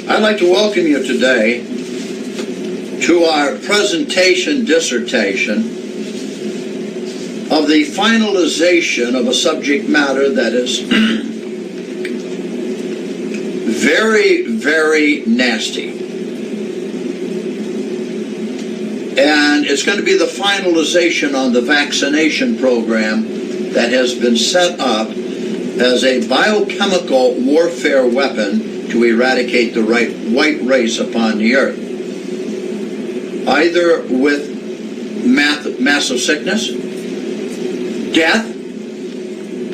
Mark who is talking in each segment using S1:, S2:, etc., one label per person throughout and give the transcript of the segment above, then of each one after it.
S1: I'd like to welcome you today to our presentation dissertation of the finalization of a subject matter that is very, very nasty. And it's going to be the finalization on the vaccination program that has been set up as a biochemical warfare weapon to eradicate the white race upon the earth, either with massive sickness, death,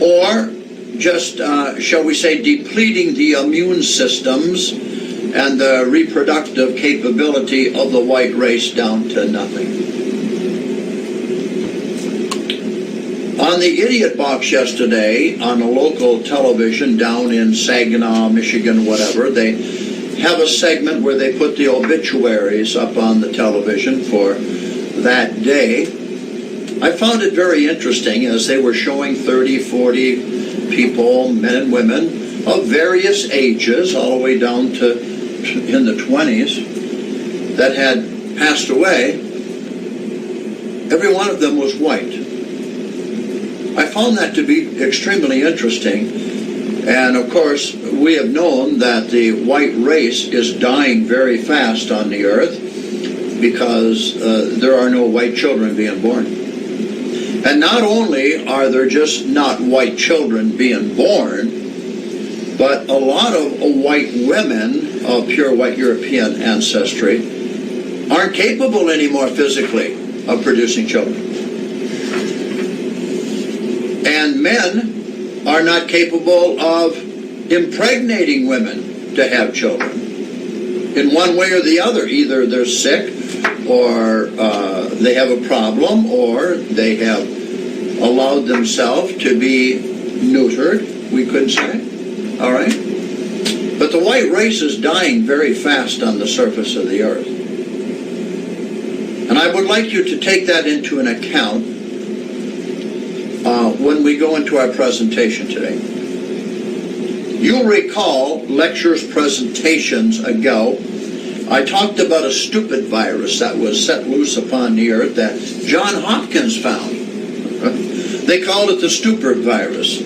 S1: or just, shall we say, depleting the immune systems and the reproductive capability of the white race down to nothing. On the Idiot Box yesterday, on a local television down in Saginaw, Michigan, whatever, they have a segment where they put the obituaries up on the television for that day. I found it very interesting as they were showing 30, 40 people, men and women, of various ages, all the way down to in the 20s, that had passed away. Every one of them was white. I found that to be extremely interesting, and of course we have known that the white race is dying very fast on the earth because there are no white children being born. And not only are there just not white children being born, but a lot of white women of pure white European ancestry aren't capable anymore physically of producing children. And men are not capable of impregnating women to have children. In one way or the other, either they're sick, or they have a problem, or they have allowed themselves to be neutered, we could say. All right? But the white race is dying very fast on the surface of the earth. And I would like you to take that into an account when we go into our presentation today. You'll recall lectures, presentations ago, I talked about a stupid virus that was set loose upon the earth that John Hopkins found. They called it the stupid virus.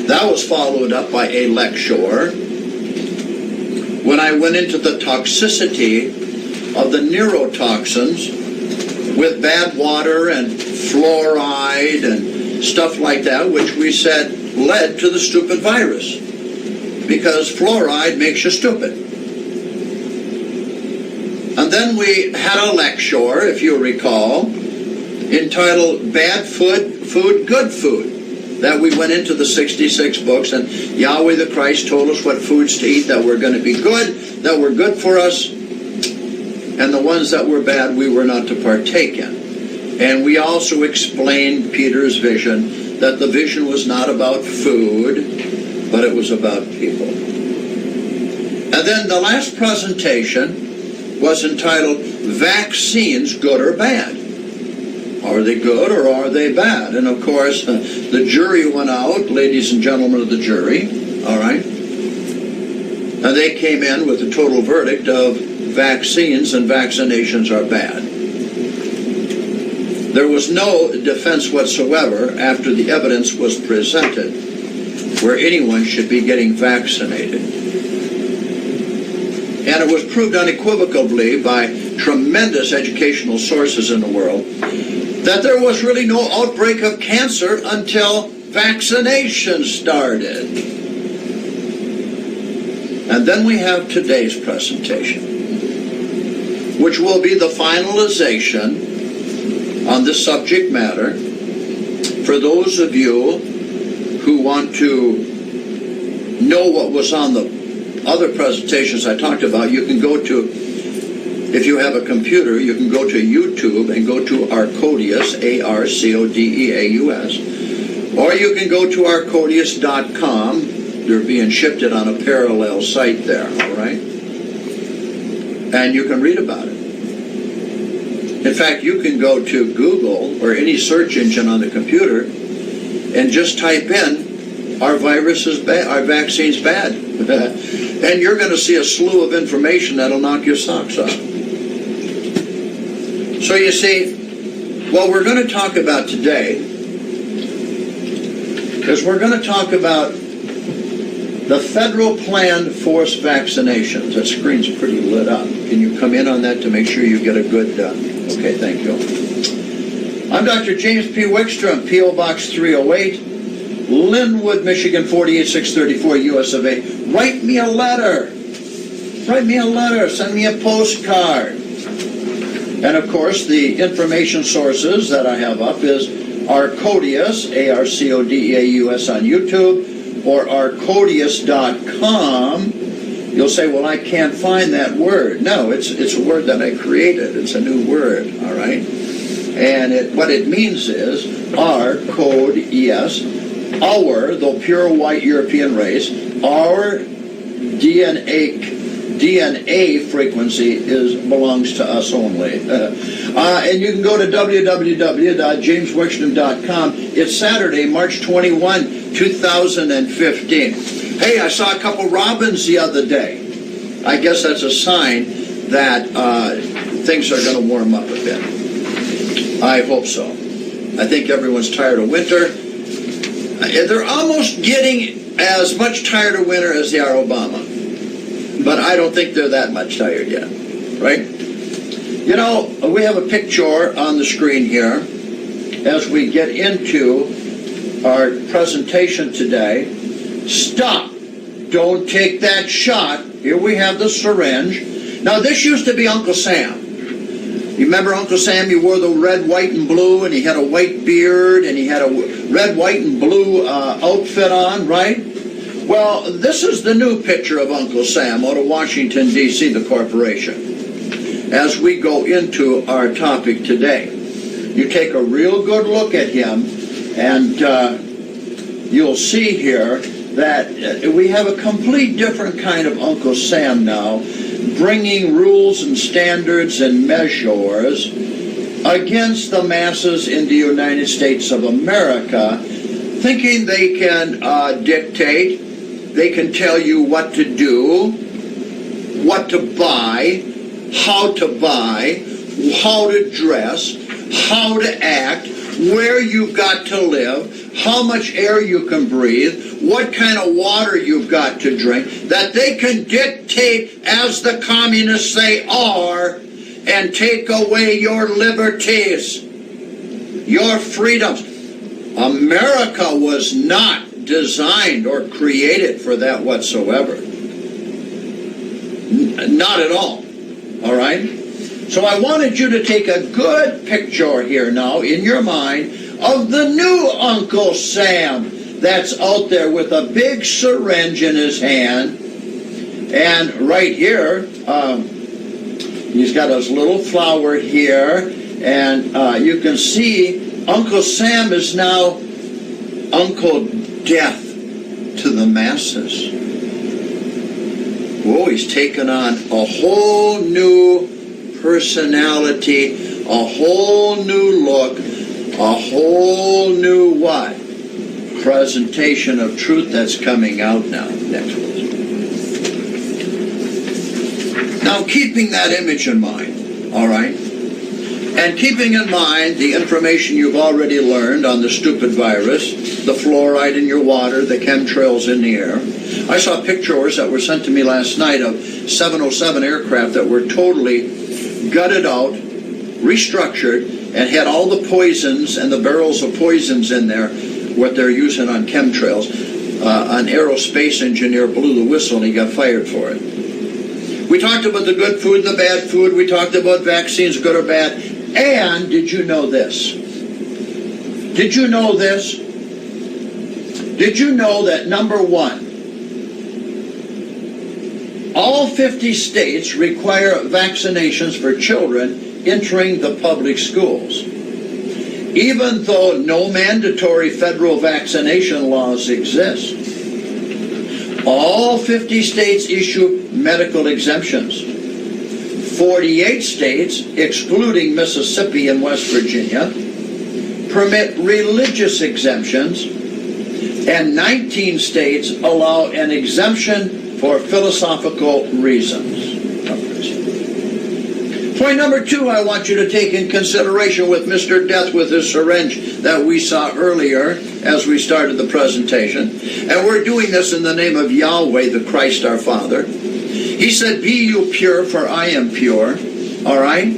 S1: That was followed up by a lecture when I went into the toxicity of the neurotoxins with bad water and fluoride and stuff like that, which we said led to the stupid virus, because fluoride makes you stupid. And then we had a lecture, if you recall, entitled Bad Food, Good Food, that we went into the 66 books, and Yahweh the Christ told us what foods to eat that were going to be good, that were good for us, and the ones that were bad we were not to partake in. And we also explained Peter's vision, that the vision was not about food, but it was about people. And then the last presentation was entitled Vaccines, Good or Bad? Are they good or are they bad? And of course, the jury went out, ladies and gentlemen of the jury, all right? And they came in with a total verdict of vaccines and vaccinations are bad. There was no defense whatsoever after the evidence was presented where anyone should be getting vaccinated. And it was proved unequivocally by tremendous educational sources in the world that there was really no outbreak of cancer until vaccination started. And then we have today's presentation, which will be the finalization on this subject matter. For those of you who want to know what was on the other presentations I talked about, you can go to, if you have a computer, you can go to YouTube and go to Arcodeaus, A-R-C-O-D-E-A-U-S, or you can go to Arcodeaus.com. They're being shifted on a parallel site there, all right? And you can read about it. In fact, you can go to Google or any search engine on the computer and just type in, are viruses bad, are vaccines bad? And you're going to see a slew of information that'll knock your socks off. So you see, what we're going to talk about today is we're going to talk about the federal planned forced vaccinations. That screen's pretty lit up. Can you come in on that to make sure you get a good... okay, thank you. I'm Dr. James P. Pwickstrom, P.O. Box 308, Linwood, Michigan 48634, US of A. Write me a letter. Write me a letter. Send me a postcard. And of course, the information sources that I have up is Arcodeaus, Arcodeaus on YouTube, or Arcodeaus.com. You'll say, well, I can't find that word. No, it's a word that I created. It's a new word, all right? And what it means is Arcodeaus, our, the pure white European race, our DNA frequency belongs to us only. And you can go to www.jamespwickstrom.com. It's Saturday, March 21, 2015. Hey, I saw a couple robins the other day. I guess that's a sign that things are going to warm up a bit. I hope so. I think everyone's tired of winter. They're almost getting as much tired of winter as they are Obama. But I don't think they're that much tired yet, right? You know, we have a picture on the screen here as we get into our presentation today. Stop! Don't take that shot. Here we have the syringe. Now, this used to be Uncle Sam. You remember Uncle Sam? He wore the red, white, and blue, and he had a white beard, and he had a red, white, and blue outfit on, right? Well, this is the new picture of Uncle Sam out of Washington, D.C., the corporation. As we go into our topic today, you take a real good look at him, and you'll see here that we have a complete different kind of Uncle Sam now, bringing rules and standards and measures against the masses in the United States of America, thinking they can dictate, they can tell you what to do, what to buy, how to dress, how to act, where you've got to live, how much air you can breathe, what kind of water you've got to drink, that they can dictate as the communists they are and take away your liberties, your freedoms. America was not designed or created for that whatsoever. Not at all. All right? So I wanted you to take a good picture here now in your mind of the new Uncle Sam that's out there with a big syringe in his hand. And right here, he's got his little flower here. And you can see Uncle Sam is now Uncle Death to the masses. Whoa, he's taken on a whole new personality, a whole new look, a whole new what? Presentation of truth that's coming out now. Next one. Now, keeping that image in mind, all right, and keeping in mind the information you've already learned on the stupid virus, the fluoride in your water, the chemtrails in the air. I saw pictures that were sent to me last night of 707 aircraft that were totally gutted out, restructured, and had all the poisons and the barrels of poisons in there, what they're using on chemtrails. An aerospace engineer blew the whistle and he got fired for it. We talked about the good food, the bad food. We talked about vaccines, good or bad. And did you know this? Did you know this? Did you know that, number one, all 50 states require vaccinations for children entering the public schools, even though no mandatory federal vaccination laws exist. All 50 states issue medical exemptions. 48 states, excluding Mississippi and West Virginia, permit religious exemptions, and 19 states allow an exemption for philosophical reasons. Point number 2 I want you to take in consideration with Mr. Death with his syringe that we saw earlier as we started the presentation. And we're doing this in the name of Yahweh, the Christ our Father. He said, "Be you pure, for I am pure." All right?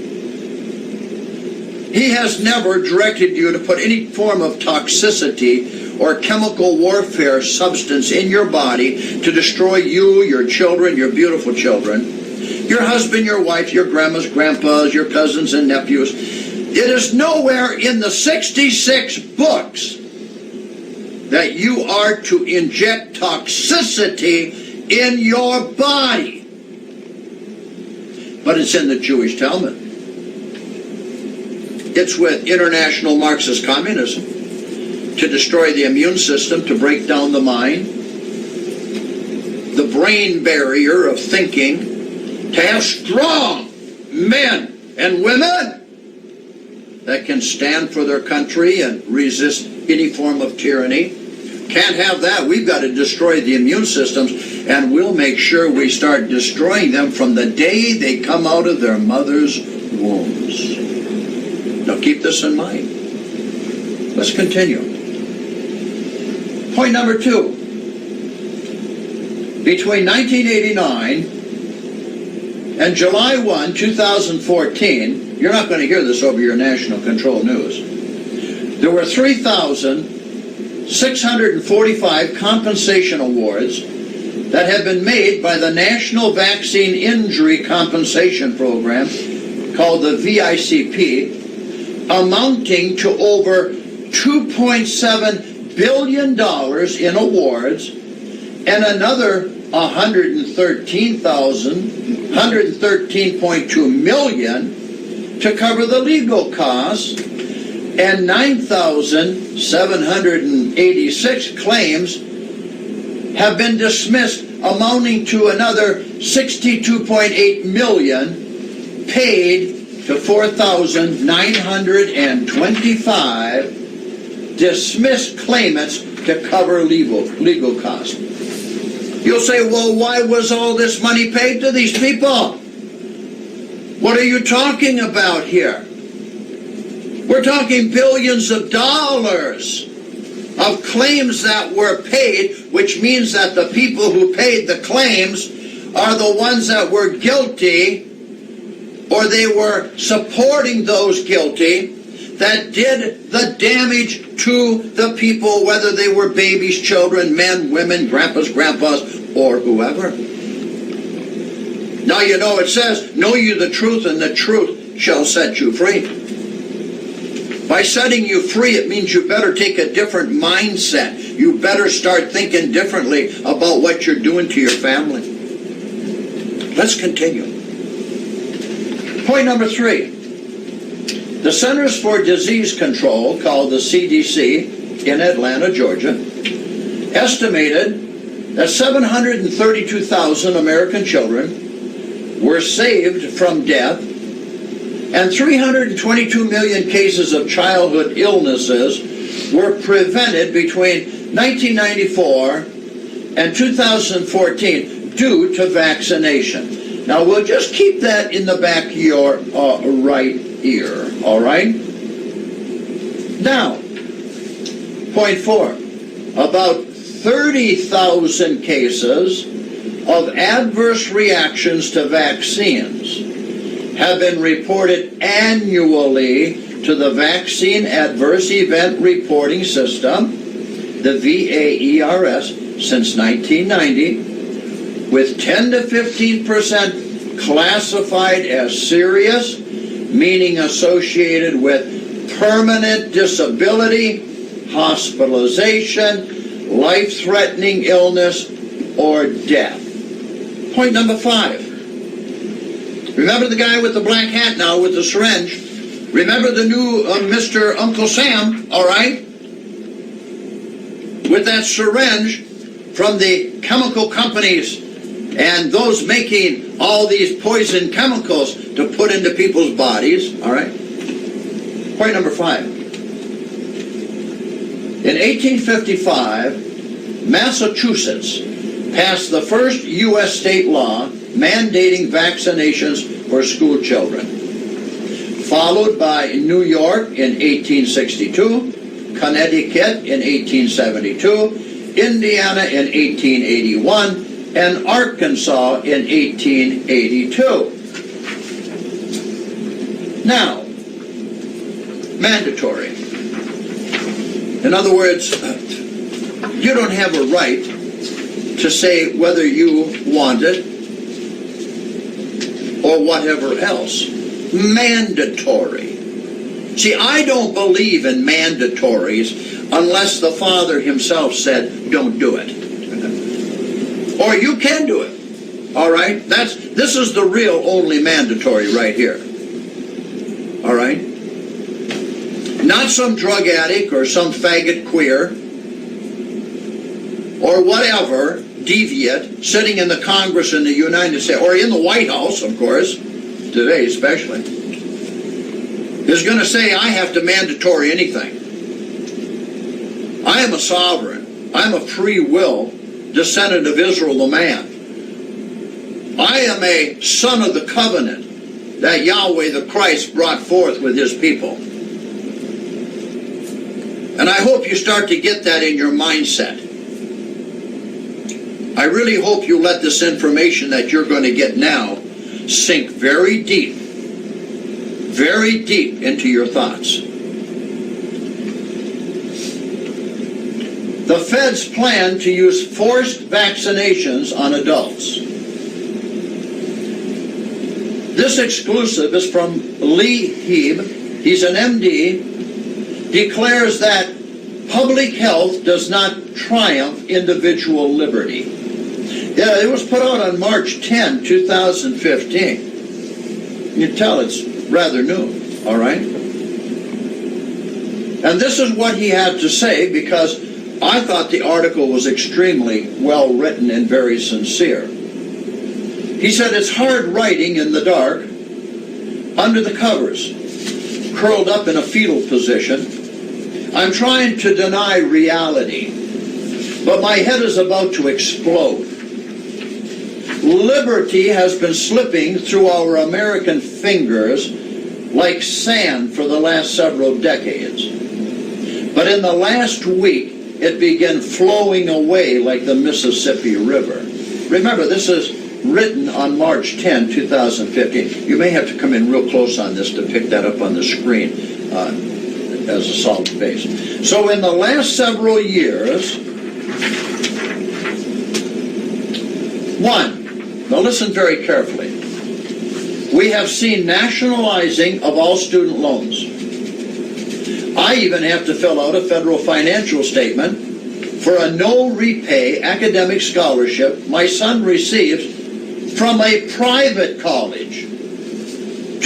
S1: He has never directed you to put any form of toxicity or chemical warfare substance in your body to destroy you, your children, your beautiful children, your husband, your wife, your grandmas, grandpas, your cousins and nephews. It is nowhere in the 66 books that you are to inject toxicity in your body. But it's in the Jewish Talmud. It's with international Marxist communism to destroy the immune system, to break down the mind, the brain barrier of thinking, to have strong men and women that can stand for their country and resist any form of tyranny. Can't have that. We've got to destroy the immune systems, and we'll make sure we start destroying them from the day they come out of their mother's wombs. Now keep this in mind. Let's continue. Point number 2. Between 1989 and July 1, 2014, you're not going to hear this over your national control news, there were 3,645 compensation awards that have been made by the National Vaccine Injury Compensation Program, called the VICP, amounting to over $2.7 billion in awards, and another 113.2 million to cover the legal costs, and 9,786 claims have been dismissed, amounting to another 62.8 million paid to 4,925 dismissed claimants to cover legal costs. You'll say, well, why was all this money paid to these people? What are you talking about here? We're talking billions of dollars of claims that were paid, which means that the people who paid the claims are the ones that were guilty, or they were supporting those guilty that did the damage to the people, whether they were babies, children, men, women, grandpas, grandpas, or whoever. Now you know it says, know you the truth, and the truth shall set you free. By setting you free, it means you better take a different mindset. You better start thinking differently about what you're doing to your family. Let's continue. Point number 3. The Centers for Disease Control, called the CDC, in Atlanta, Georgia, estimated that 732,000 American children were saved from death, and 322 million cases of childhood illnesses were prevented between 1994 and 2014 due to vaccination. Now, we'll just keep that in the back of your right ear, all right? Now, point 4. About 30,000 cases of adverse reactions to vaccines have been reported annually to the Vaccine Adverse Event Reporting System, the VAERS, since 1990, with 10 to 15% classified as serious, meaning associated with permanent disability, hospitalization, life-threatening illness, or death. Point number 5. Remember the guy with the black hat now with the syringe? Remember the new Mr. Uncle Sam, all right? With that syringe from the chemical companies and those making all these poison chemicals to put into people's bodies, all right? Point number 5. In 1855, Massachusetts passed the first U.S. state law mandating vaccinations for school children, followed by New York in 1862, Connecticut in 1872, Indiana in 1881, and Arkansas in 1882. Now, mandatory. In other words, you don't have a right to say whether you want it or whatever else. Mandatory. See, I don't believe in mandatories unless the Father himself said, don't do it. Or you can do it. All right? This is the real only mandatory right here. All right? Not some drug addict or some faggot queer or whatever deviant sitting in the Congress in the United States, or in the White House, of course, today especially, is going to say, I have to mandatory anything. I am a sovereign. I'm a free will descendant of Israel the man. I am a son of the covenant that Yahweh the Christ brought forth with his people. And I hope you start to get that in your mindset. I really hope you let this information that you're going to get now sink very deep into your thoughts. The feds plan to use forced vaccinations on adults. This exclusive is from Lee Heeb. He's an MD. Declares that public health does not triumph individual liberty. Yeah, it was put out on March 10, 2015. You can tell it's rather new, all right? And this is what he had to say, because I thought the article was extremely well written and very sincere. He said, it's hard writing in the dark, under the covers, curled up in a fetal position. I'm trying to deny reality, but my head is about to explode. Liberty has been slipping through our American fingers like sand for the last several decades. But in the last week, it began flowing away like the Mississippi River. Remember, this is written on March 10, 2015. You may have to come in real close on this to pick that up on the screen as a solid base. So in the last several years, now listen very carefully, we have seen nationalizing of all student loans. I even have to fill out a federal financial statement for a no-repay academic scholarship my son receives from a private college.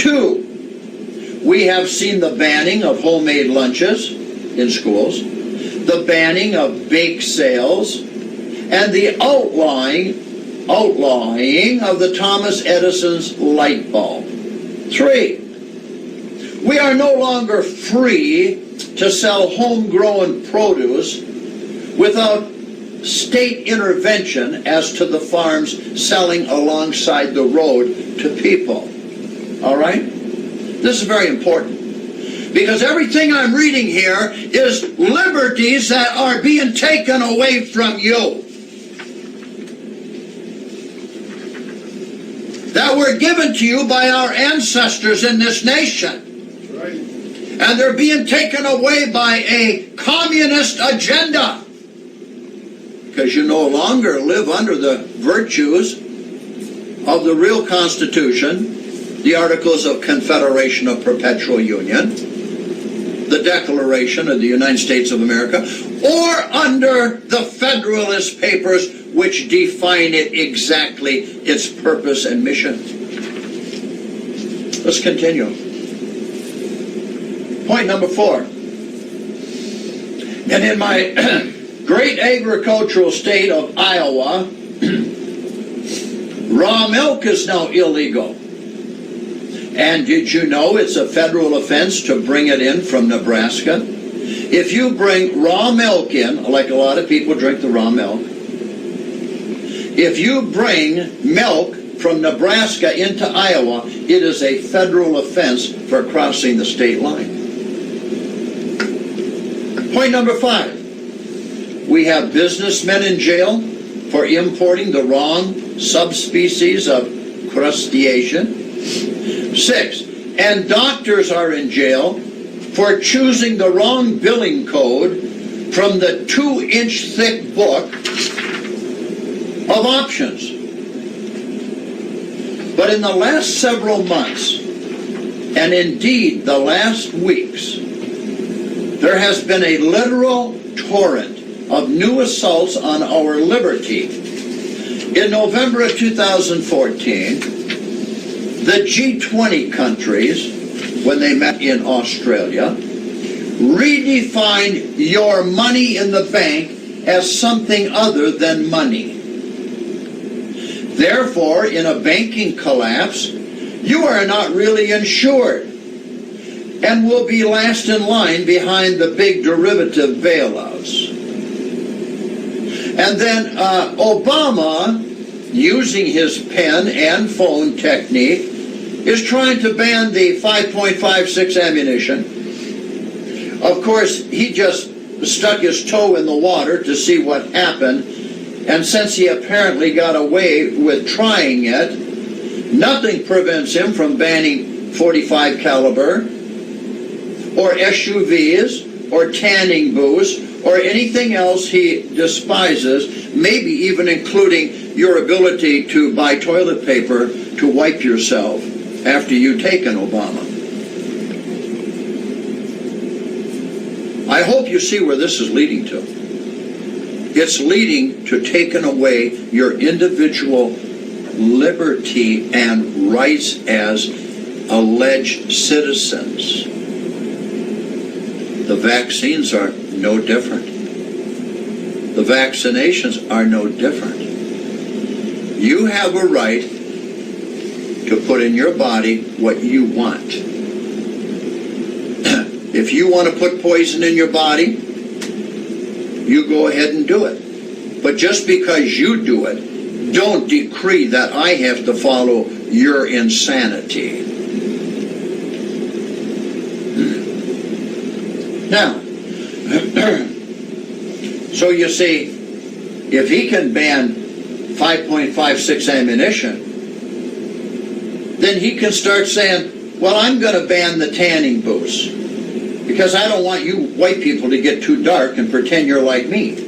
S1: 2, we have seen the banning of homemade lunches in schools, the banning of bake sales, and the outlawing of the Thomas Edison's light bulb. 3, we are no longer free to sell homegrown produce without state intervention as to the farms selling alongside the road to people. All right? This is very important, because everything I'm reading here is liberties that are being taken away from you, that were given to you by our ancestors in this nation. Right. And they're being taken away by a communist agenda, because you no longer live under the virtues of the real Constitution, the Articles of Confederation of Perpetual Union, the Declaration of the United States of America, or under the Federalist Papers, which define it exactly, its purpose and mission. Let's continue. Point number 4. And in my great agricultural state of Iowa, raw milk is now illegal. And did you know it's a federal offense to bring it in from Nebraska? If you bring raw milk in, like a lot of people drink the raw milk, If you bring milk from Nebraska into Iowa, it is a federal offense for crossing the state line. Point number 5. We have businessmen in jail for importing the wrong subspecies of crustacean. 6. And doctors are in jail for choosing the wrong billing code from the 2-inch thick book of options. But in the last several months, and indeed the last weeks, there has been a literal torrent of new assaults on our liberty. In November of 2014, the G20 countries, when they met in Australia, redefined your money in the bank as something other than money. Therefore, in a banking collapse, you are not really insured and will be last in line behind the big derivative bailouts. And then Obama, using his pen and phone technique, is trying to ban the 5.56 ammunition. Of course, he just stuck his toe in the water to see what happened, and since he apparently got away with trying it, nothing prevents him from banning 45 caliber or SUVs or tanning booths or anything else he despises, maybe even including your ability to buy toilet paper to wipe yourself after you take an Obama. I hope you see where this is leading to. It's leading to taking away your individual liberty and rights as alleged citizens. The vaccines are no different. The vaccinations are no different. You have a right to put in your body what you want. If you want to put poison in your body, you go ahead and do it. But just because you do it, don't decree that I have to follow your insanity. Now, so you see, if he can ban 5.56 ammunition, then he can start saying, well, I'm going to ban the tanning booths because I don't want you white people to get too dark and pretend you're like me.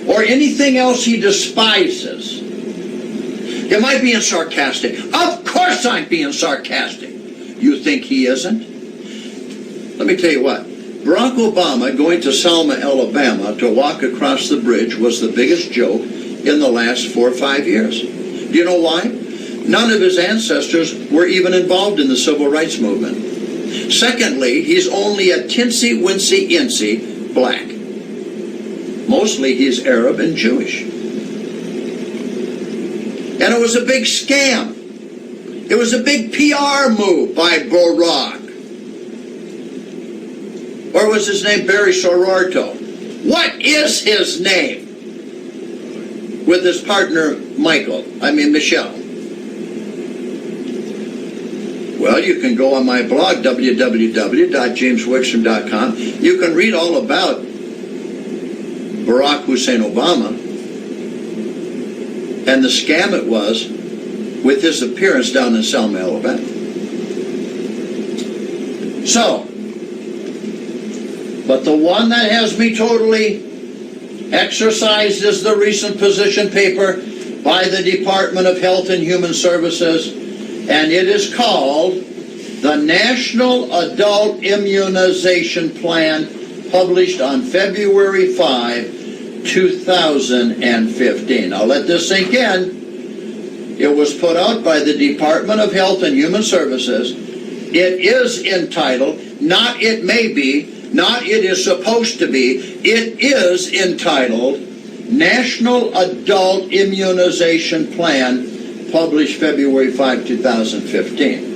S1: Or anything else he despises. You might be sarcastic. Of course I'm being sarcastic. You think he isn't? Let me tell you what. Barack Obama going to Selma, Alabama to walk across the bridge was the biggest joke in the last 4 or 5 years. Do you know why? None of his ancestors were even involved in the civil rights movement. Secondly, he's only a tinsy-wincy-incy black. Mostly he's Arab and Jewish. And it was a big scam. It was a big PR move by Barack. Or was his name Barry Sororto? What is his name? With his partner Michelle. Well, you can go on my blog, www.jamespwickstrom.com. You can read all about Barack Hussein Obama and the scam it was with his appearance down in Selma, Alabama. So, but the one that has me totally exercised is the recent position paper by the Department of Health and Human Services, and it is called the National Adult Immunization Plan, published on February 5, 2015. Now let this sink in. It was put out by the Department of Health and Human Services. It is entitled, not it may be, not it is supposed to be, it is entitled National Adult Immunization Plan, published February 5, 2015.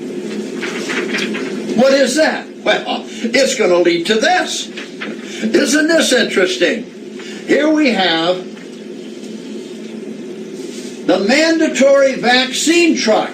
S1: What is that? Well, it's going to lead to this. Isn't this interesting? Here we have The mandatory vaccine truck.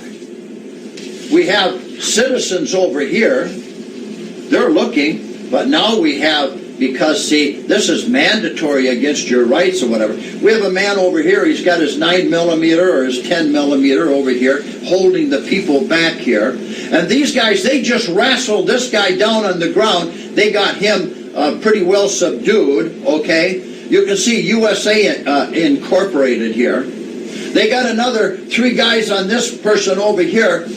S1: We have citizens over here. They're looking, but now we have, because see, this is mandatory against your rights or whatever. We have a man over here, he's got his 9mm or his 10mm over here, holding the people back here. And these guys, they just wrestled this guy down on the ground. They got him pretty well subdued, okay? You can see USA Incorporated here. They got another 3 guys on this person over here,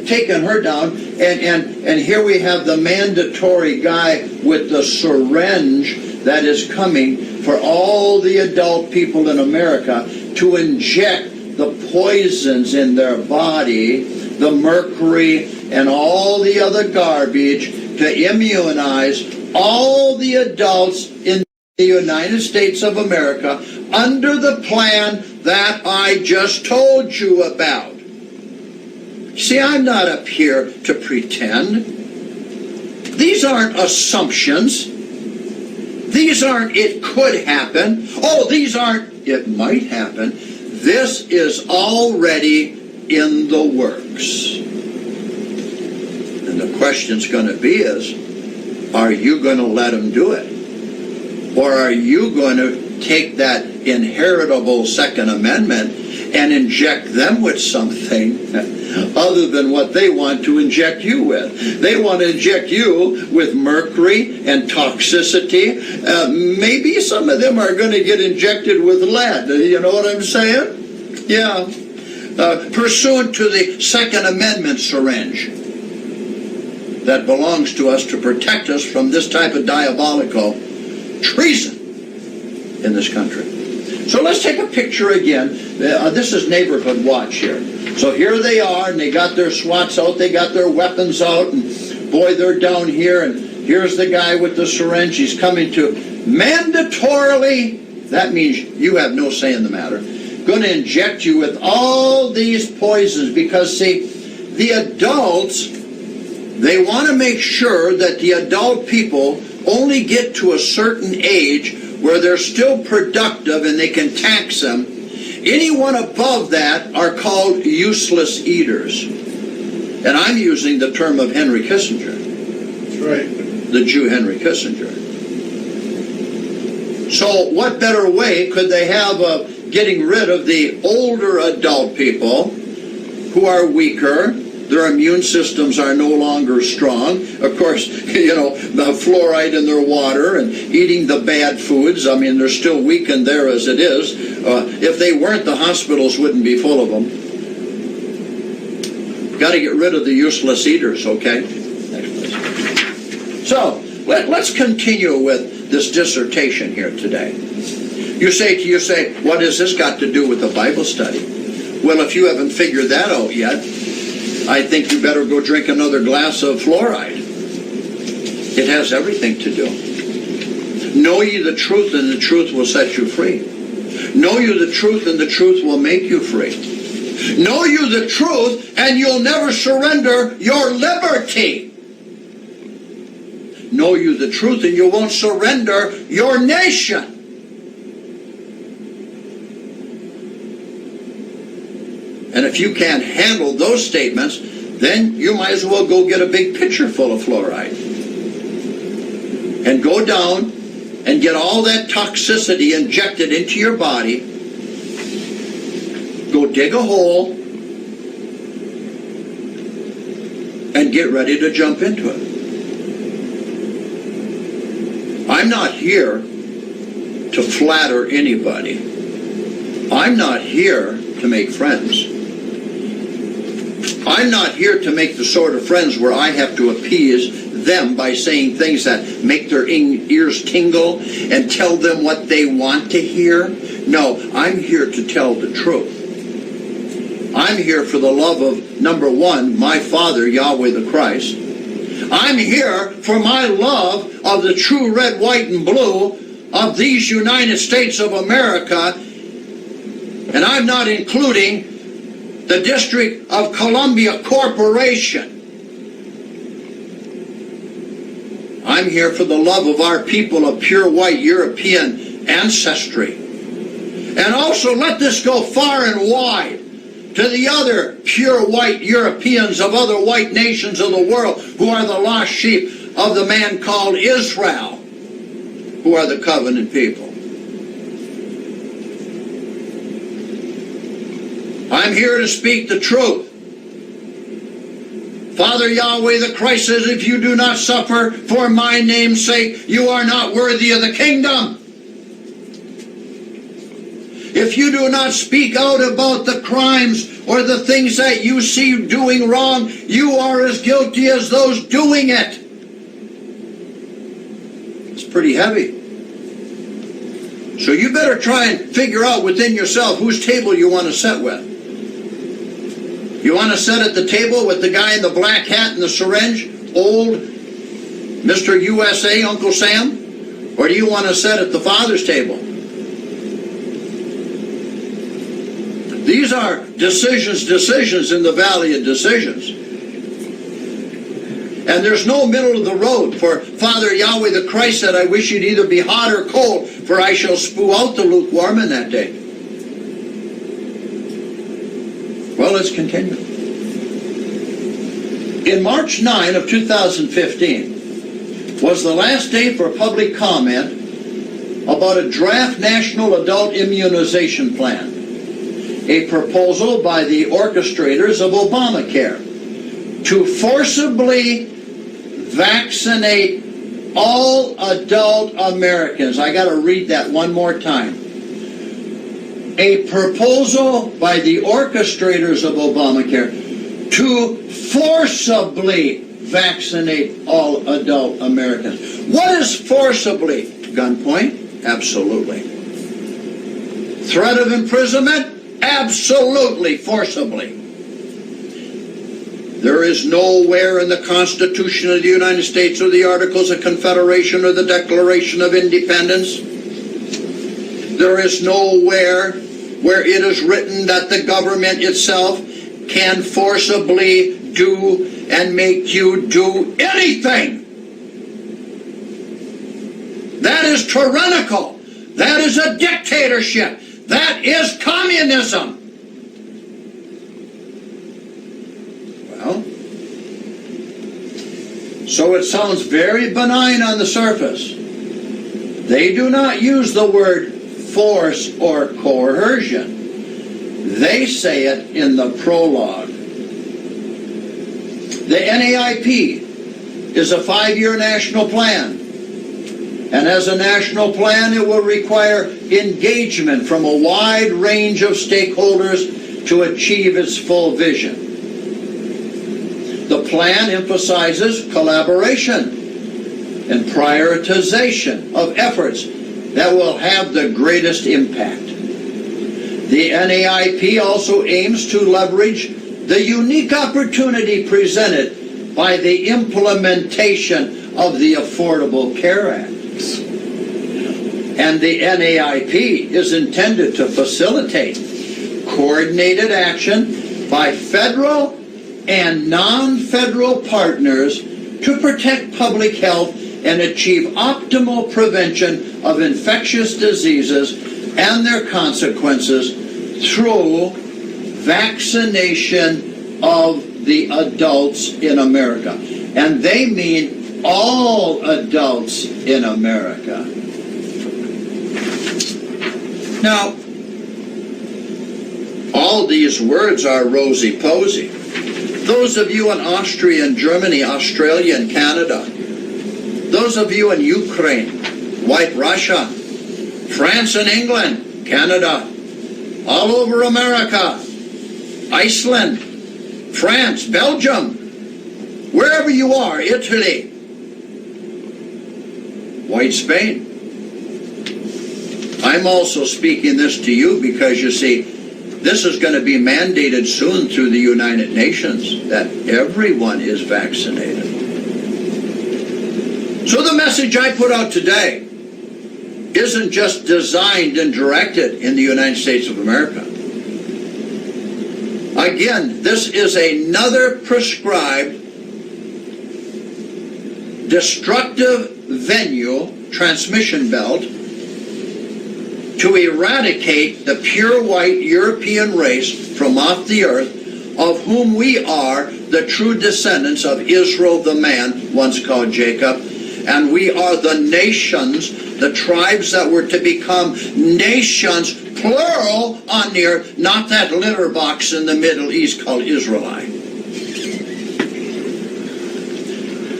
S1: taking her down, and here we have the mandatory guy with the syringe that is coming for all the adult people in America to inject the poisons in their body, the mercury and all the other garbage, to immunize all the adults in the United States of America under the plan that I just told you about. See, I'm not up here to pretend. These aren't assumptions. These aren't it could happen. Oh, these aren't it might happen. This is already in the works. And the question's going to be is, are you going to let them do it? Or are you going to take that inheritable Second Amendment and inject them with something other than what they want to inject you with? They want to inject you with mercury and toxicity. Maybe some of them are going to get injected with lead. You know what I'm saying? Yeah. Pursuant to the Second Amendment syringe that belongs to us to protect us from this type of diabolical treason in this country. So let's take a picture again. This is Neighborhood Watch here. So here they are, and they got their SWATs out, they got their weapons out, and boy, they're down here, and here's the guy with the syringe. He's coming to mandatorily, that means you have no say in the matter, going to inject you with all these poisons, because see, the adults, they want to make sure that the adult people only get to a certain age where they're still productive and they can tax them. Anyone above that are called useless eaters. And I'm using the term of Henry Kissinger.
S2: That's right.
S1: The Jew Henry Kissinger. So what better way could they have of getting rid of the older adult people who are weaker? Their immune systems are no longer strong. Of course, you know, the fluoride in their water and eating the bad foods. I mean, they're still weakened there as it is. If they weren't, the hospitals wouldn't be full of them. Got to get rid of the useless eaters, okay? Next, please. So, let's continue with this dissertation here today. You say, what has this got to do with the Bible study? Well, if you haven't figured that out yet, I think you better go drink another glass of fluoride. It has everything to do. Know ye the truth, and the truth will set you free. Know you the truth, and the truth will make you free. Know you the truth, and you'll never surrender your liberty. Know you the truth, and you won't surrender your nation. And if you can't handle those statements, then you might as well go get a big pitcher full of fluoride. And go down and get all that toxicity injected into your body. Go dig a hole and get ready to jump into it. I'm not here to flatter anybody. I'm not here to make friends. I'm not here to make the sort of friends where I have to appease them by saying things that make their ears tingle and tell them what they want to hear. No, I'm here to tell the truth. I'm here for the love of, number one, my Father, Yahweh the Christ. I'm here for my love of the true red, white, and blue of these United States of America. And I'm not including the District of Columbia Corporation. I'm here for the love of our people of pure white European ancestry. And also let this go far and wide to the other pure white Europeans of other white nations of the world who are the lost sheep of the man called Israel, who are the covenant people. I'm here to speak the truth. Father Yahweh the Christ says, if you do not suffer for my name's sake, you are not worthy of the kingdom. If you do not speak out about the crimes or the things that you see doing wrong, you are as guilty as those doing it. It's pretty heavy. So you better try and figure out within yourself whose table you want to sit with. You want to sit at the table with the guy in the black hat and the syringe, old Mr. USA, Uncle Sam? Or do you want to sit at the Father's table? These are decisions in the valley of decisions. And there's no middle of the road. For Father Yahweh the Christ said, I wish you'd either be hot or cold, for I shall spew out the lukewarm in that day. Well, let's continue. In March 9 of 2015 was the last day for public comment about a draft national adult immunization plan, a proposal by the orchestrators of Obamacare to forcibly vaccinate all adult Americans. I got to read that one more time. A proposal by the orchestrators of Obamacare to forcibly vaccinate all adult Americans. What is forcibly? Gunpoint? Absolutely. Threat of imprisonment? Absolutely forcibly. There is nowhere in the Constitution of the United States or the Articles of Confederation or the Declaration of Independence, there is nowhere where it is written that the government itself can forcibly do and make you do anything. That is tyrannical. That is a dictatorship. That is communism. Well, so it sounds very benign on the surface. They do not use the word force or coercion. They say it in the prologue. The NAIP is a 5-year national plan. And as a national plan, it will require engagement from a wide range of stakeholders to achieve its full vision. The plan emphasizes collaboration and prioritization of efforts that will have the greatest impact. The NAIP also aims to leverage the unique opportunity presented by the implementation of the Affordable Care Act. And the NAIP is intended to facilitate coordinated action by federal and non-federal partners to protect public health and achieve optimal prevention of infectious diseases and their consequences through vaccination of the adults in America. And they mean all adults in America. Now, all these words are rosy-posy. Those of you in Austria and Germany, Australia and Canada, those of you in Ukraine, White Russia, France and England, Canada, all over America, Iceland, France, Belgium, wherever you are, Italy, White Spain. I'm also speaking this to you because, you see, this is going to be mandated soon through the United Nations that everyone is vaccinated. So the message I put out today isn't just designed and directed in the United States of America. Again, this is another prescribed destructive venue, transmission belt, to eradicate the pure white European race from off the earth, of whom we are the true descendants of Israel the man, once called Jacob, and we are the nations, the tribes that were to become nations, plural, on the earth, not that litter box in the Middle East called Israelite.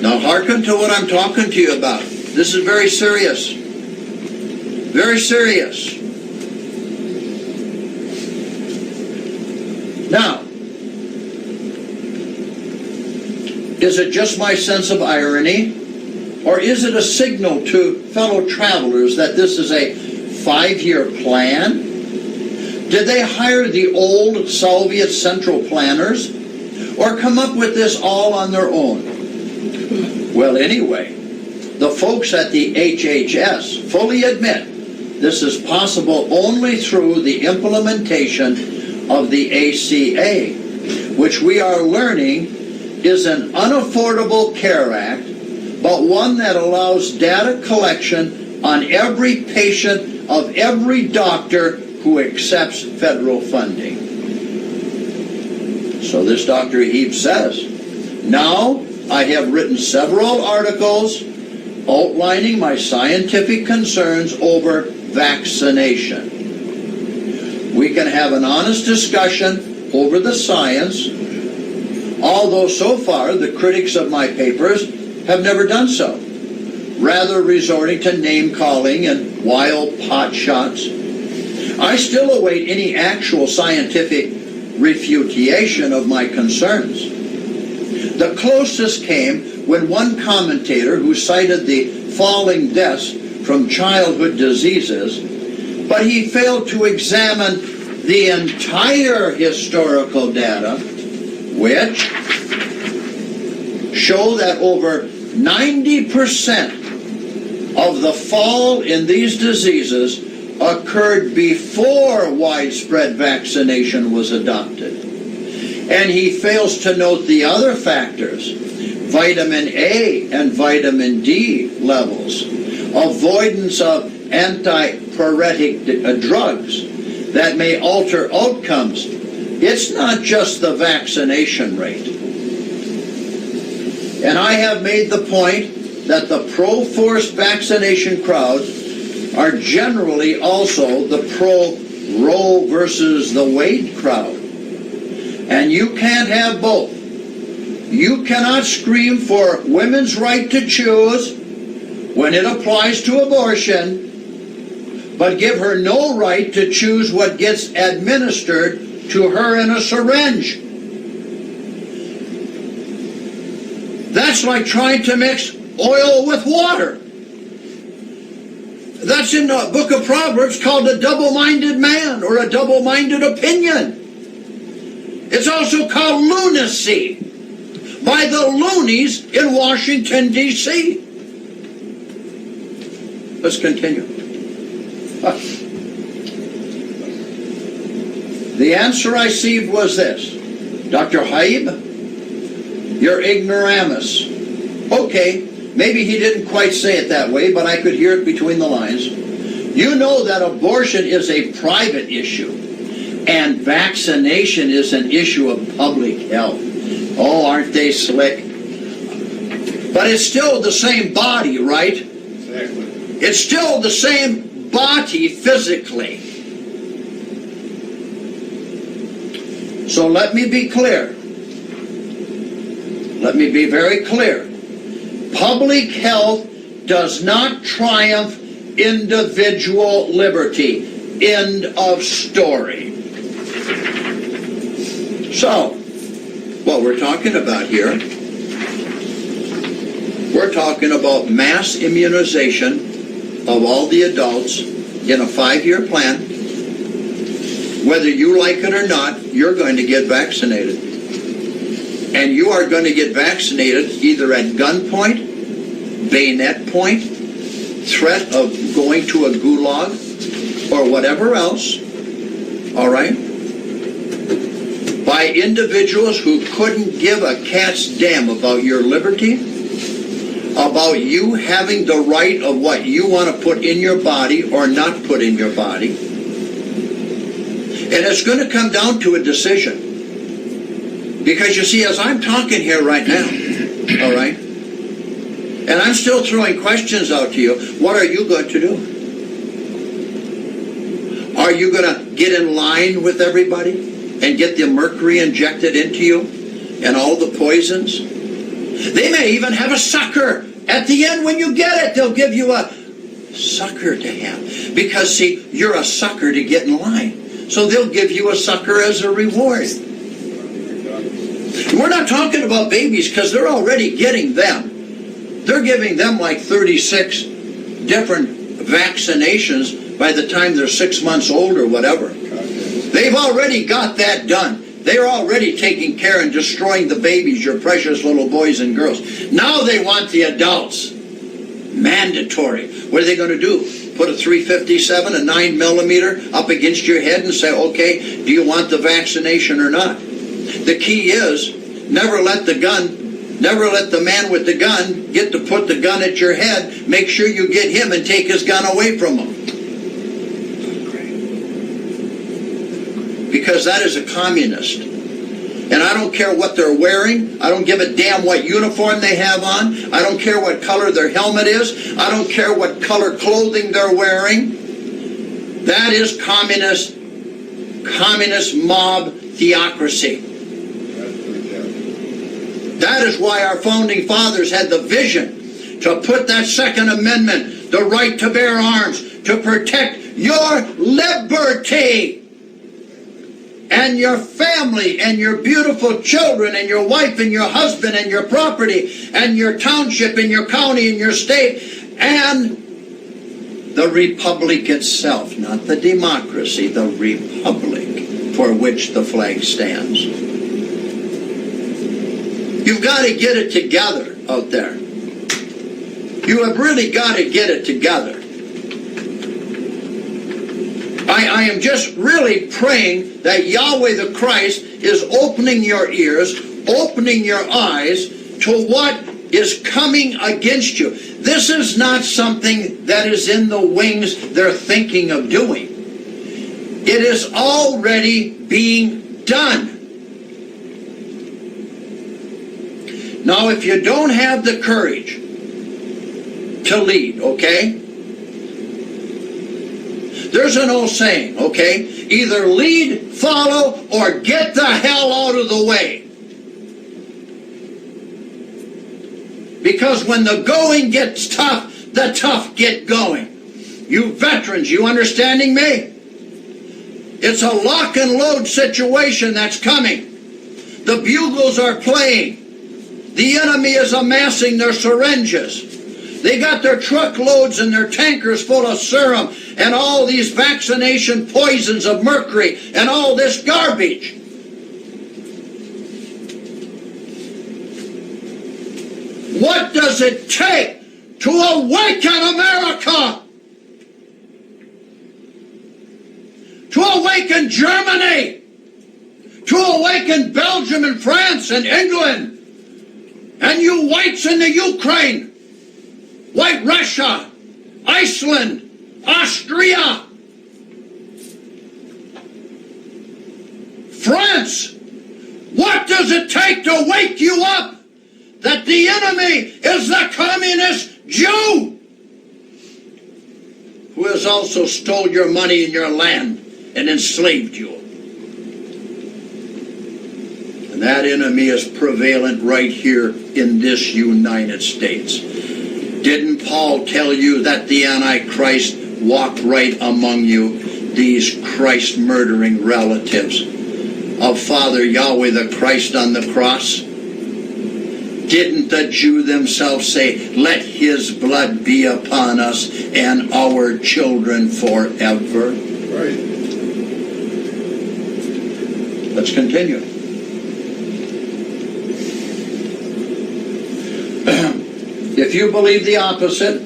S1: Now hearken to what I'm talking to you about. This is very serious. Very serious. Now, is it just my sense of irony, or is it a signal to fellow travelers that this is a 5-year plan? Did they hire the old Soviet central planners, or come up with this all on their own? Well, anyway, the folks at the HHS fully admit this is possible only through the implementation of the ACA, which we are learning is an unaffordable care act, but one that allows data collection on every patient of every doctor who accepts federal funding. So this Dr. Heeb says, now I have written several articles outlining my scientific concerns over vaccination. We can have an honest discussion over the science, although so far the critics of my papers have never done so, rather resorting to name-calling and wild pot shots. I still await any actual scientific refutation of my concerns. The closest came when one commentator who cited the falling deaths from childhood diseases, but he failed to examine the entire historical data, which show that over 90% of the fall in these diseases occurred before widespread vaccination was adopted. And he fails to note the other factors, vitamin A and vitamin D levels, avoidance of antipyretic drugs that may alter outcomes. It's not just the vaccination rate. And I have made the point that the pro-forced vaccination crowds are generally also the pro-Roe versus the Wade crowd. And you can't have both. You cannot scream for women's right to choose when it applies to abortion, but give her no right to choose what gets administered to her in a syringe. That's like trying to mix oil with water. That's in the book of Proverbs called a double-minded man or a double-minded opinion. It's also called lunacy by the loonies in Washington, D.C. Let's continue. The answer I received was this: Dr. Haib, you're ignoramus. Okay, maybe he didn't quite say it that way, but I could hear it between the lines. You know that abortion is a private issue, and vaccination is an issue of public health. Oh, aren't they slick? But it's still the same body, right?
S2: Exactly.
S1: It's still the same body physically. So let me be clear. Let me be very clear. Public health does not triumph individual liberty. End of story. So, what we're talking about here, we're talking about mass immunization of all the adults in a 5-year plan. Whether you like it or not, you're going to get vaccinated. And you are going to get vaccinated either at gunpoint, bayonet point, threat of going to a gulag, or whatever else, all right? By individuals who couldn't give a cat's damn about your liberty, about you having the right of what you want to put in your body or not put in your body. And it's going to come down to a decision. Because you see, as I'm talking here right now, all right, and I'm still throwing questions out to you, what are you going to do? Are you going to get in line with everybody and get the mercury injected into you and all the poisons? They may even have a sucker. At the end when you get it, they'll give you a sucker to have. Because, see, you're a sucker to get in line. So they'll give you a sucker as a reward. We're not talking about babies because they're already getting them. They're giving them like 36 different vaccinations by the time they're 6 months old or whatever. They've already got that done. They're already taking care and destroying the babies, your precious little boys and girls. Now they want the adults. Mandatory. What are they going to do? Put a 357, a 9mm up against your head and say, okay, do you want the vaccination or not? The key is, never let the man with the gun get to put the gun at your head. Make sure you get him and take his gun away from him. Because that is a communist. And I don't care what they're wearing. I don't give a damn what uniform they have on. I don't care what color their helmet is. I don't care what color clothing they're wearing. That is communist mob theocracy. That is why our founding fathers had the vision to put that Second Amendment, the right to bear arms, to protect your liberty and your family and your beautiful children and your wife and your husband and your property and your township and your county and your state and the republic itself, not the democracy, the republic for which the flag stands. You've got to get it together out there. You have really got to get it together. I am just really praying that Yahweh the Christ is opening your ears, opening your eyes to what is coming against you. This is not something that is in the wings they're thinking of doing. It is already being done. Now, if you don't have the courage to lead, okay? There's an old saying, okay? Either lead, follow, or get the hell out of the way. Because when the going gets tough, the tough get going. You veterans, you understanding me? It's a lock and load situation that's coming. The bugles are playing. The enemy is amassing their syringes. They got their truckloads and their tankers full of serum and all these vaccination poisons of mercury and all this garbage. What does it take to awaken America? To awaken Germany? To awaken Belgium and France and England? And you whites in the Ukraine? White Russia, Iceland, Austria, France. What does it take to wake you up that the enemy is the communist Jew who has also stole your money and your land and enslaved you? And that enemy is prevalent right here in this United States. Didn't Paul tell you that the Antichrist walked right among you, these Christ-murdering relatives of Father Yahweh the Christ on the cross? Didn't the Jew themselves say, let his blood be upon us and our children forever?
S2: Right.
S1: Let's continue. If you believe the opposite,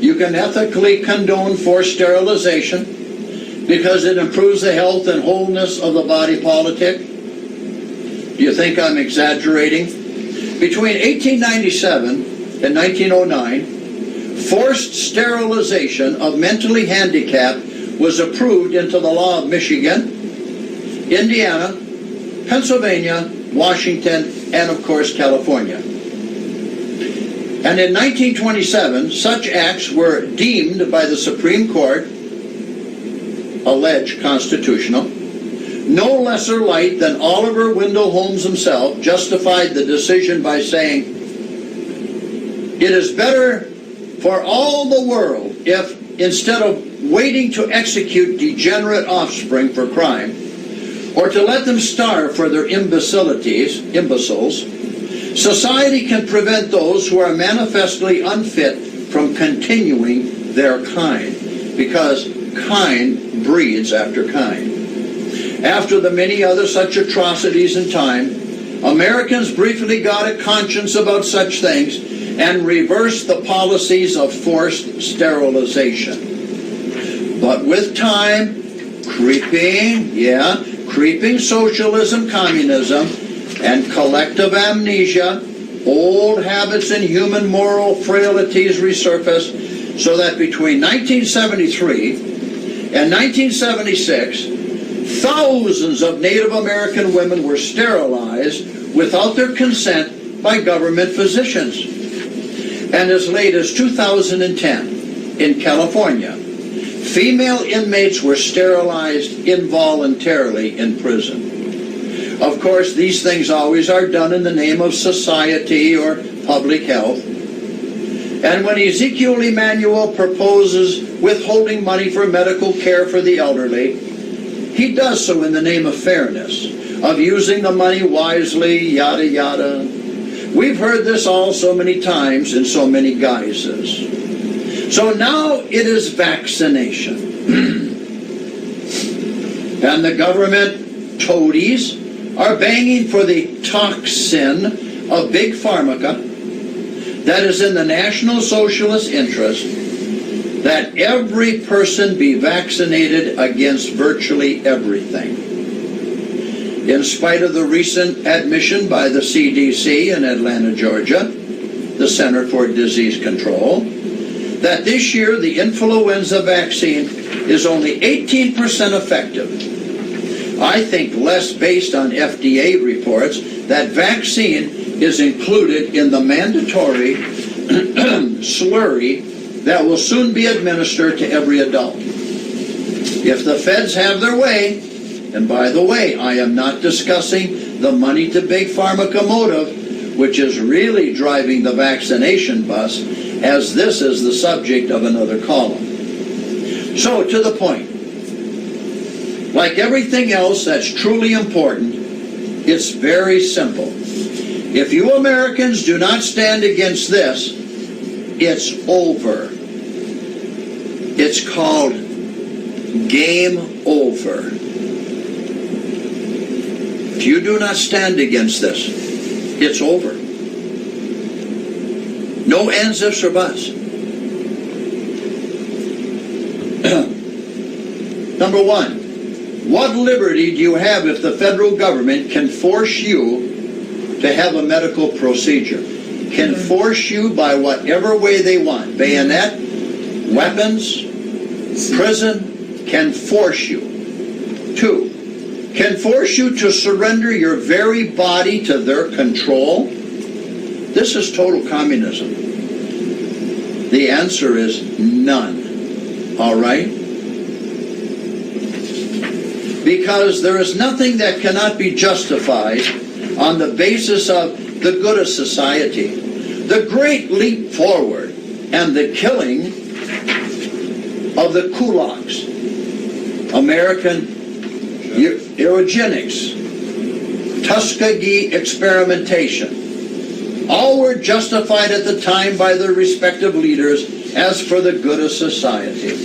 S1: you can ethically condone forced sterilization because it improves the health and wholeness of the body politic. Do you think I'm exaggerating? Between 1897 in 1909, forced sterilization of mentally handicapped was approved into the law of Michigan, Indiana, Pennsylvania, Washington, and of course California. And in 1927, such acts were deemed by the Supreme Court alleged constitutional. No lesser light than Oliver Wendell Holmes himself justified the decision by saying, "It is better for all the world if, instead of waiting to execute degenerate offspring for crime, or to let them starve for their imbeciles, society can prevent those who are manifestly unfit from continuing their kind," because kind breeds after kind. After the many other such atrocities in time, Americans briefly got a conscience about such things and reversed the policies of forced sterilization. But with time, creeping socialism, communism, and collective amnesia, old habits and human moral frailties resurfaced, so that between 1973 and 1976, thousands of Native American women were sterilized without their consent by government physicians. And as late as 2010, in California, female inmates were sterilized involuntarily in prison. Of course, these things always are done in the name of society or public health. And when Ezekiel Emanuel proposes withholding money for medical care for the elderly, he does so in the name of fairness, of using the money wisely, yada yada. We've heard this all so many times in so many guises. So now it is vaccination. And the government toadies are banging for the toxin of big pharmaca that is in the National Socialist interest that every person be vaccinated against virtually everything. In spite of the recent admission by the CDC in Atlanta, Georgia, the Center for Disease Control, that this year the influenza vaccine is only 18% effective. I think less based on FDA reports that vaccine is included in the mandatory slurry that will soon be administered to every adult. If the feds have their way, and by the way, I am not discussing the money to big pharmaca motive, which is really driving the vaccination bus, as this is the subject of another column. So, to the point. Like everything else that's truly important, it's very simple. If you Americans do not stand against this, it's over. It's called game over. If you do not stand against this, it's over. No ands, ifs, or buts. Number one, what liberty do you have if the federal government can force you to have a medical procedure? Can force you by whatever way they want. Bayonet, weapons, prison, can force you. Two, can force you to surrender your very body to their control. This is total communism. The answer is none. All right? Because there is nothing that cannot be justified on the basis of the good of society. The great leap forward and the killing of the kulaks, American eugenics, Tuskegee experimentation, all were justified at the time by their respective leaders as for the good of society.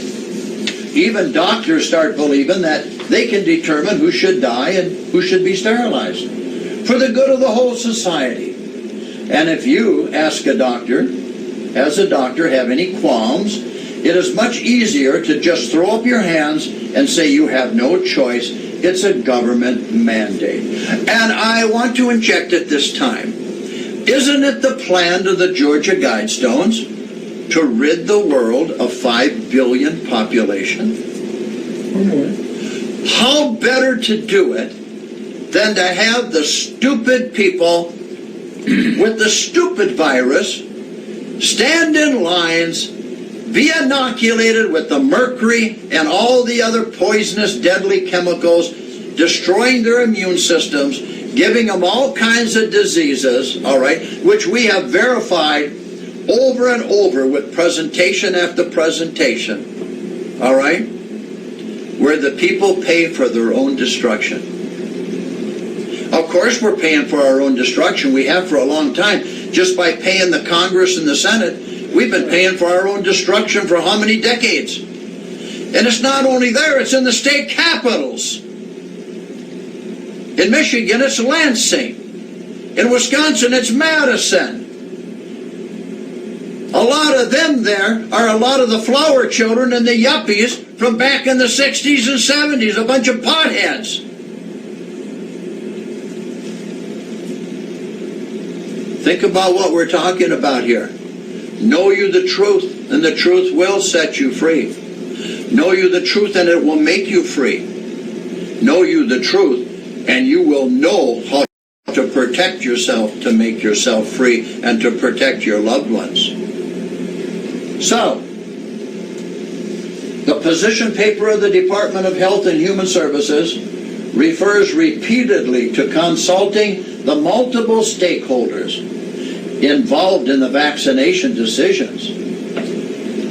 S1: Even doctors start believing that they can determine who should die and who should be sterilized for the good of the whole society. And if you ask a doctor, as a doctor, have any qualms, it is much easier to just throw up your hands and say you have no choice. It's a government mandate. And I want to inject at this time, Isn't it the plan of the Georgia Guidestones to rid the world of 5 billion population? How better to do it than to have the stupid people with the stupid virus stand in lines, be inoculated with the mercury and all the other poisonous, deadly chemicals, destroying their immune systems, giving them all kinds of diseases, all right, which we have verified over and over with presentation after presentation, all right, where the people pay for their own destruction. Of course we're paying for our own destruction. We have for a long time. Just by paying the Congress and the Senate, we've been paying for our own destruction for how many decades? And it's not only there, it's in the state capitals. In Michigan, it's Lansing. In Wisconsin, it's Madison. A lot of them there are a lot of the flower children and the yuppies from back in the 60s and 70s, a bunch of potheads. Think about what we're talking about here. Know you the truth, and the truth will set you free. Know you the truth, and it will make you free. Know you the truth, and you will know how to protect yourself to make yourself free and to protect your loved ones. So, the position paper of the Department of Health and Human Services refers repeatedly to consulting the multiple stakeholders involved in the vaccination decisions.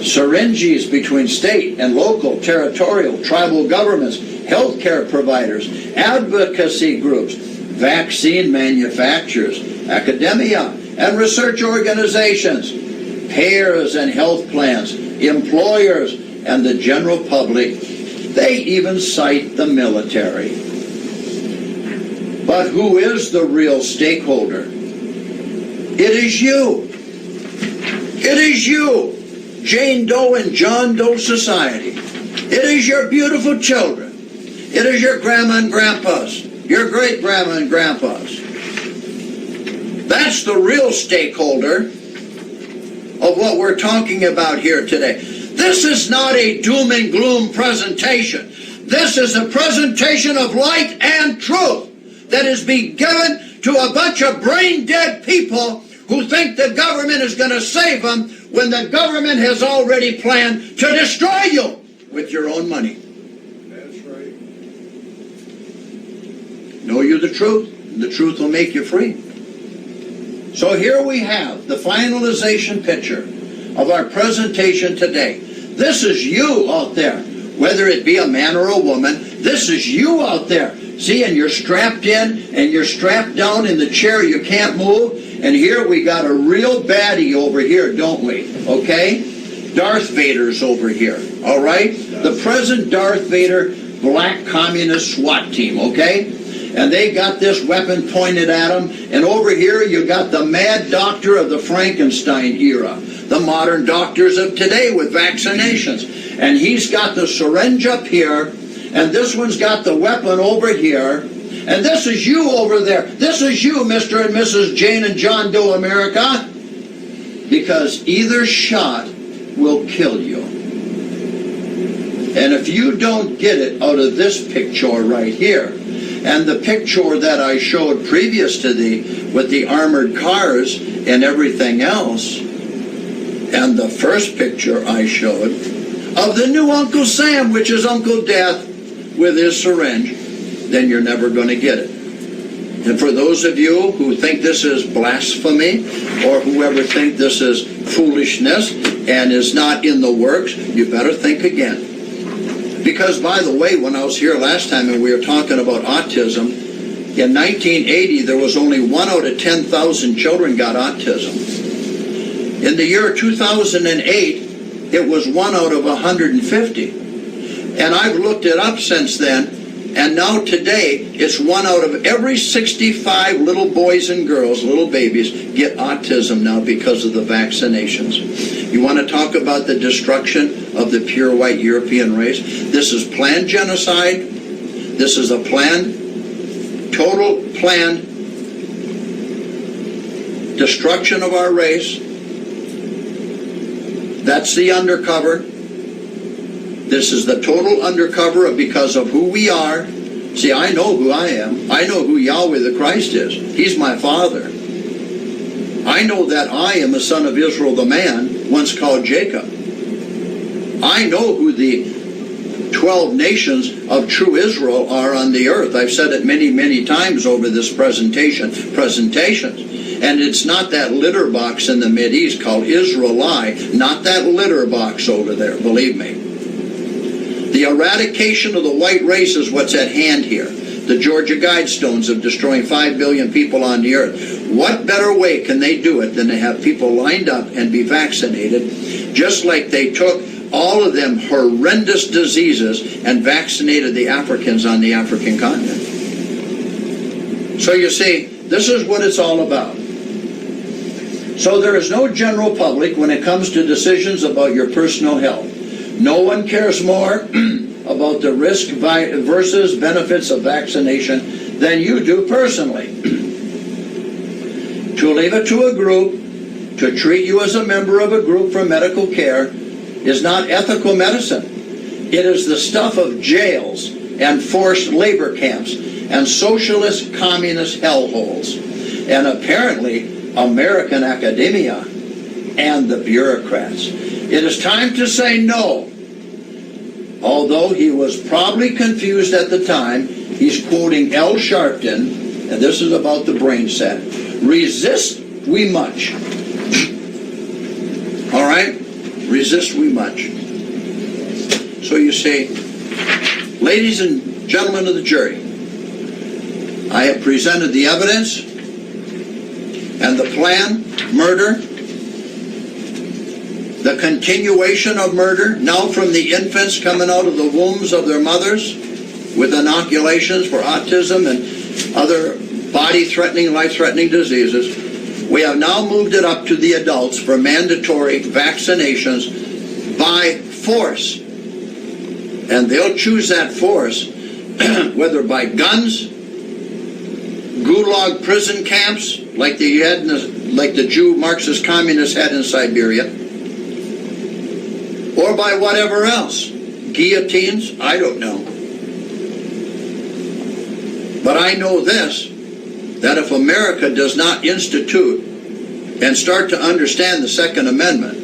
S1: Syringes between state and local, territorial, tribal governments, healthcare providers, advocacy groups, vaccine manufacturers, academia and research organizations, payers and health plans, employers, and the general public. They even cite the military. But who is the real stakeholder? It is you. It is you, Jane Doe and John Doe Society. It is your beautiful children. It is your grandma and grandpas, your great grandma and grandpas. That's the real stakeholder of what we're talking about here today. This is not a doom and gloom presentation. This is a presentation of light and truth that is being given to a bunch of brain-dead people who think the government is going to save them when the government has already planned to destroy you with your own money.
S2: That's right.
S1: Know you the truth, and the truth will make you free. So here we have the finalization picture of our presentation today. This is you out there, whether it be a man or a woman. This is you out there. See, and you're strapped in, and you're strapped down in the chair. You can't move. And here we got a real baddie over here, don't we? Okay? Darth Vader's over here. All right? The present Darth Vader black communist SWAT team, okay? And they got this weapon pointed at them. And over here you got the mad doctor of the Frankenstein era. The modern doctors of today with vaccinations. And he's got the syringe up here. And this one's got the weapon over here. And this is you over there. This is you, Mr. and Mrs. Jane and John Doe America. Because either shot will kill you. And if you don't get it out of this picture right here, and the picture that I showed previous to thee with the armored cars and everything else, and the first picture I showed of the new Uncle Sam, which is Uncle Death with his syringe, then you're never going to get it. And for those of you who think this is blasphemy, or whoever think this is foolishness and is not in the works, you better think again. Because, by the way, when I was here last time and we were talking about autism, in 1980 there was only 1 out of 10,000 children got autism. In the year 2008, it was 1 out of 150. And I've looked it up since then, and now today, it's 1 out of every 65 little boys and girls, little babies, get autism now because of the vaccinations. You want to talk about the destruction of the pure white European race? This is planned genocide. This is a planned, total planned destruction of our race. That's the undercover. This is the total undercover because of who we are. See, I know who I am. I know who Yahweh the Christ is. He's my Father. I know that I am a son of Israel the man, once called Jacob. I know who the 12 nations of true Israel are on the earth. I've said it many, many times over this presentations. And it's not that litter box in the Mideast called Israeli, not that litter box over there, believe me. The eradication of the white race is what's at hand here. The Georgia Guidestones of destroying 5 billion people on the earth. What better way can they do it than to have people lined up and be vaccinated, just like they took all of them horrendous diseases and vaccinated the Africans on the African continent. So you see, this is what it's all about. So there is no general public when it comes to decisions about your personal health. No one cares more about the risk versus benefits of vaccination than you do personally. To leave it to a group to treat you as a member of a group for medical care is not ethical medicine. It is the stuff of jails and forced labor camps and socialist communist hellholes, and apparently American academia and the bureaucrats. It is time to say no. Although he was probably confused at the time, he's quoting L. Sharpton, and this is about the brain set. Resist we much. All right? Resist we much. So you see, ladies and gentlemen of the jury, I have presented the evidence and the plan, murder, the continuation of murder, now from the infants coming out of the wombs of their mothers with inoculations for autism and other body-threatening, life-threatening diseases. We have now moved it up to the adults for mandatory vaccinations by force. And they'll choose that force, whether by guns, gulag prison camps, like they had like the Jew Marxist communists had in Siberia, or by whatever else. Guillotines, I don't know. But I know this, that if America does not institute and start to understand the Second Amendment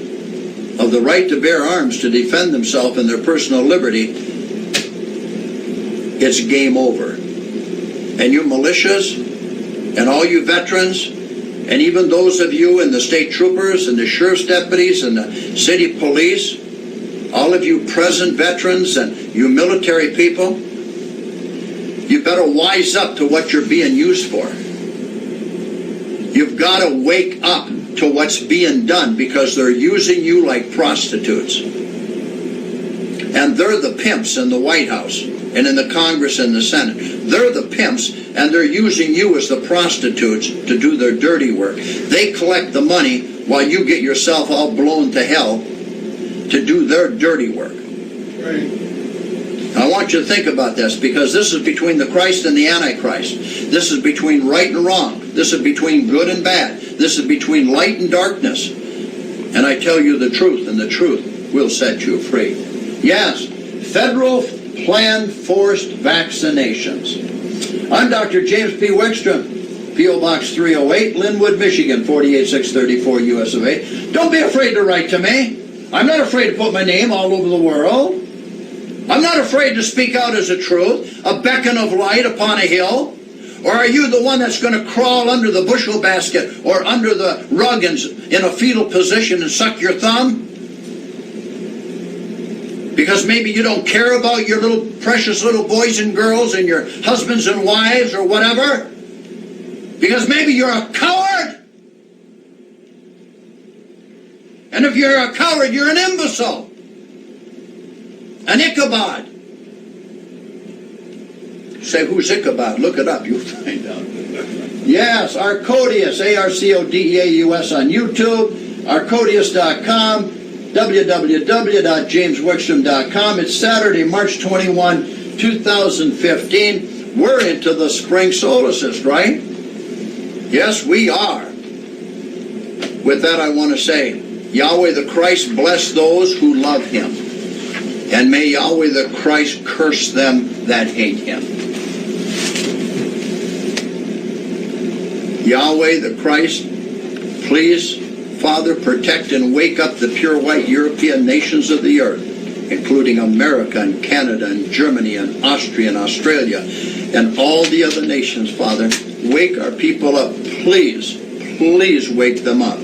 S1: of the right to bear arms to defend themselves and their personal liberty, it's game over. And you militias and all you veterans, and even those of you in the state troopers and the sheriff's deputies and the city police, all of you present veterans and you military people, you better wise up to what you're being used for. You've got to wake up to what's being done, because they're using you like prostitutes. And they're the pimps in the White House and in the Congress and the Senate. They're the pimps, and they're using you as the prostitutes to do their dirty work. They collect the money while you get yourself all blown to hell to do their dirty work.
S2: Right.
S1: I want you to think about this, because this is between the Christ and the Antichrist. This is between right and wrong. This is between good and bad. This is between light and darkness. And I tell you the truth, and the truth will set you free. Yes, federal planned forced vaccinations. I'm Dr. James P. Pwickstrom, P.O. Box 308, Linwood, Michigan, 48634 US of A. Don't be afraid to write to me. I'm not afraid to put my name all over the world. I'm not afraid to speak out as a truth, a beacon of light upon a hill. Or are you the one that's going to crawl under the bushel basket or under the rug and in a fetal position and suck your thumb? Because maybe you don't care about your little precious little boys and girls and your husbands and wives or whatever? Because maybe you're a coward? And if you're a coward, you're an imbecile. An Ichabod. Say, who's Ichabod? Look it up, you'll find out. Yes, Arcodeaus, Arcodeaus on YouTube, Arcodeaus.com, www.jameswickstrom.com. It's Saturday, March 21, 2015. We're into the spring solstice, right? Yes, we are. With that, I want to say, Yahweh the Christ bless those who love him, and may Yahweh the Christ curse them that hate him. Yahweh the Christ, please, Father, protect and wake up the pure white European nations of the earth, including America and Canada and Germany and Austria and Australia and all the other nations, Father. Wake our people up. Please, please wake them up.